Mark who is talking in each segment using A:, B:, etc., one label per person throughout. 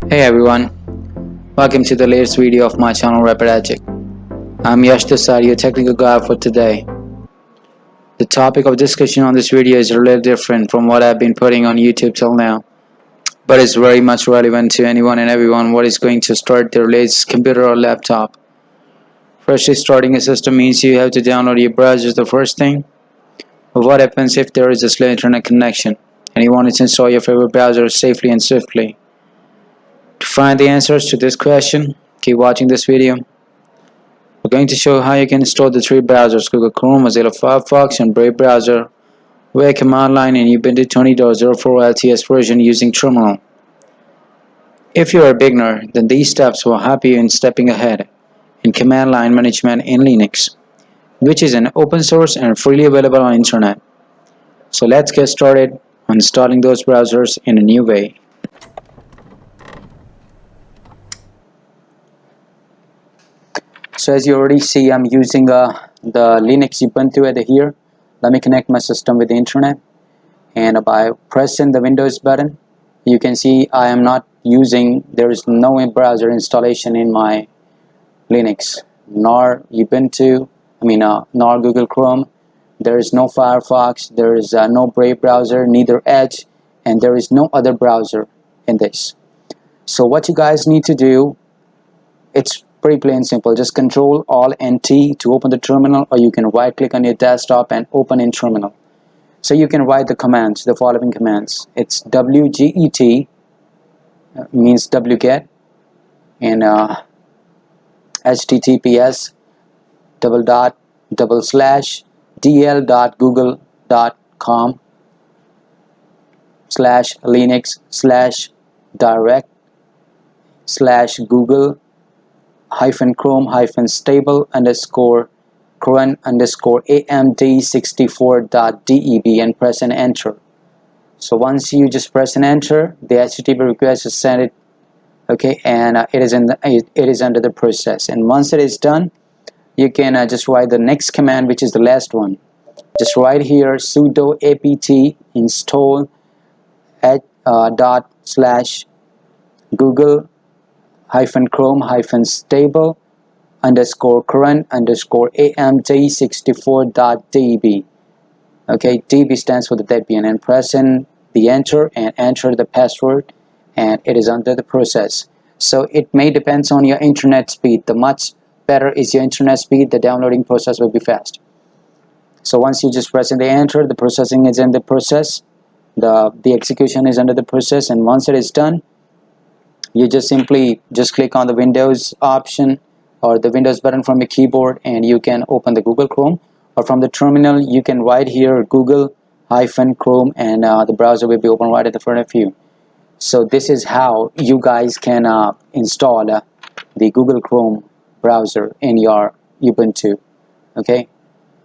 A: Hey everyone, welcome to the latest video of my channel Hacek. I'm Yash Desai, your technical guide for today. The topic of discussion on this video is a little different from what I've been putting on YouTube till now, but it's very much relevant to anyone and everyone what is going to start their latest computer or laptop. Freshly starting a system means you have to download your browser the first thing. But what happens if there is a slow internet connection and you want to install your favorite browser safely and swiftly? To find the answers to this question, keep watching this video. We're going to show how you can install the three browsers: Google Chrome, Mozilla Firefox, and Brave browser via command line in Ubuntu 20.04 LTS version using terminal. If you are a beginner, then these steps will help you in stepping ahead in command line management in Linux, which is an open source and freely available on internet. So let's get started on installing those browsers in a new way. So as you already see, I'm using the Linux Ubuntu at here. Let me connect my system with the internet, and by pressing the Windows button, you can see I am not using, there is no browser installation in my Linux, nor Ubuntu, nor Google Chrome. There is no Firefox, there is no Brave browser, neither Edge, and there is no other browser in this. So what you guys need to do, it's pretty plain simple. Just Control Alt and T to open the terminal, or you can right click on your desktop and open in terminal. So you can write the commands, the following commands. It's wget, means wget, and https dl.google.com /linux/direct /google -chrome-stable current amd64.deb and press and enter. So once you just press and enter, the HTTP request is sent, okay, and it is under the process. And once it is done, you can just write the next command, which is the last one. Just write here sudo apt install /google -chrome-stable current amd64.db. okay, db stands for the Debian, and press in the enter and enter the password, and it is under the process. So it may depends on your internet speed. The much better is your internet speed, the downloading process will be fast. So once you just press in the enter, the processing is in the process, the execution is under the process, and once it is done, you just simply click on the Windows option or the Windows button from your keyboard, and you can open the Google Chrome, or from the terminal you can write here Google-Chrome, and the browser will be open right at the front of you. So this is how you guys can install the Google Chrome browser in your Ubuntu. Okay,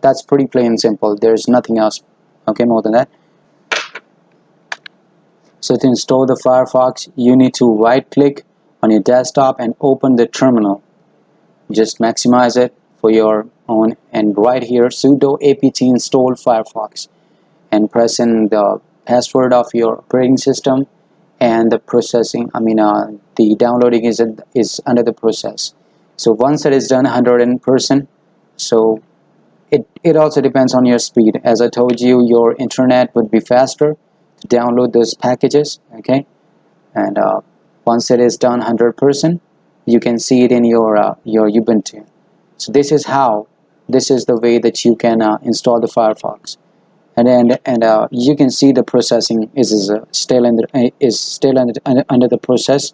A: that's pretty plain and simple. There's nothing else, okay, more than that. So to install the Firefox, you need to right click on your desktop and open the terminal. Just maximize it for your own, and right here sudo apt install Firefox, and press in the password of your operating system, and the processing, the downloading is under the process. So once it is done 100%, so it also depends on your speed. As I told you, your internet would be faster to download those packages, okay, and once it is done 100%, you can see it in your Ubuntu. So this is the way that you can install the Firefox, and you can see the processing is still under the process.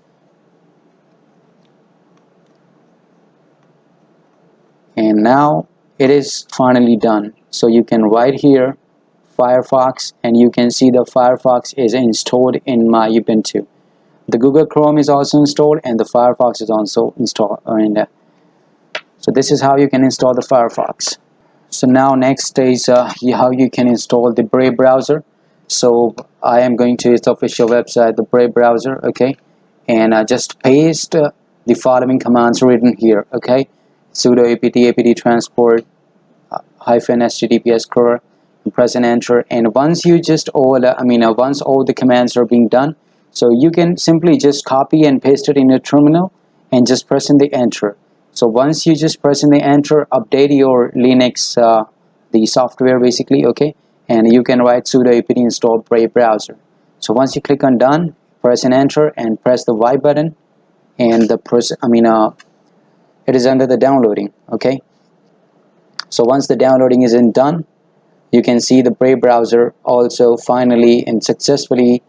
A: And now it is finally done. So you can write here Firefox, and you can see the Firefox is installed in my Ubuntu. The Google Chrome is also installed, and the Firefox is also installed. So this is how you can install the Firefox. So now next is how you can install the Brave browser. So I am going to its official website, the Brave browser, okay, and just paste the following commands written here, okay. Sudo apt transport -https core, press and enter. And once you just once all the commands are being done, So you can simply just copy and paste it in your terminal and just press in the enter. So once you just press in the enter, update your Linux, the software basically, okay, and you can write sudo apt install Brave browser. So once you click on done, press and enter and press the Y button, and it is under the downloading, okay. So once the downloading is done, you can see the Brave browser also finally and successfully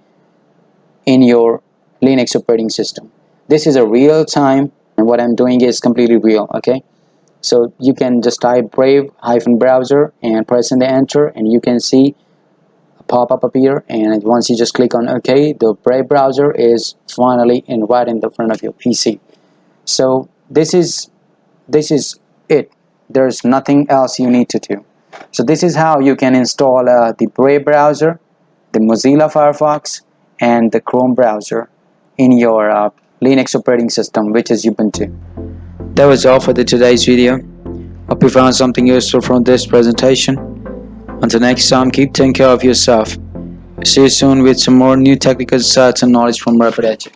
A: in your Linux operating system. This is a real time, and what I'm doing is completely real, okay. So you can just type brave-browser and press in the enter, and you can see a pop-up appear, and once you just click on OK, the Brave browser is finally right in the front of your PC. So this is it. There's nothing else you need to do. So this is how you can install the Brave browser, the Mozilla Firefox, and the Chrome browser in your Linux operating system, which is Ubuntu. That was all for today's video. Hope you found something useful from this presentation. Until next time, keep taking care of yourself. See you soon with some more new technical insights and knowledge from Rapid Hacek.